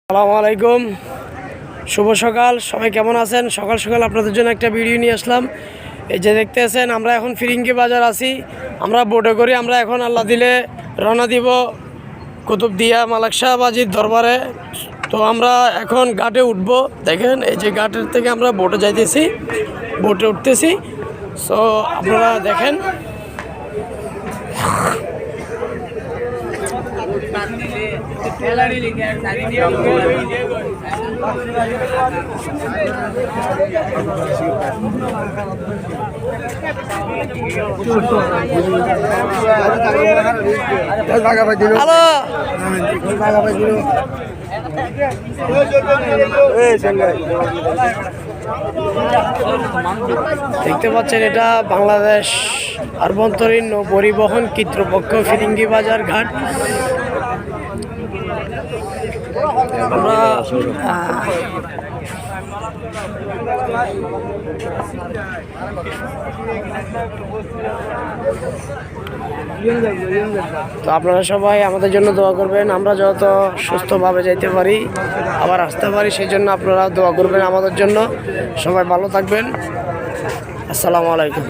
আসসালামু আলাইকুম, শুভ সকাল। সবাই কেমন আছেন? সকাল সকাল আপনাদের জন্য একটা ভিডিও নিয়ে আসলাম। এই যে দেখতে আছেন, আমরা এখন ফিরিঙ্গি বাজার আছি। আমরা বোটে করি, আমরা এখন আল্লাহ দিলে রওনা দিব কুতুবদিয়া মালিক শাহ বাজির দরবারে। তো আমরা এখন ঘাটে উঠব। দেখেন এই যে ঘাটের থেকে আমরা বোটে যাইতেছি, বোটে উঠতেছি। সো আপনারা দেখেন। হ্যালো, দেখতে পাচ্ছেন এটা বাংলাদেশ আভ্যন্তরীণ নৌ পরিবহন কর্তৃপক্ষ ফিরিঙ্গি বাজার ঘাট। আমরা তো আপনারা সবাই আমাদের জন্য দোয়া করবেন, আমরা যত সুস্থভাবে যাইতে পারি, আবার আসতে পারি, সেই জন্য আপনারা দোয়া করবেন আমাদের জন্য। সবাই ভালো থাকবেন। আসসালামু আলাইকুম।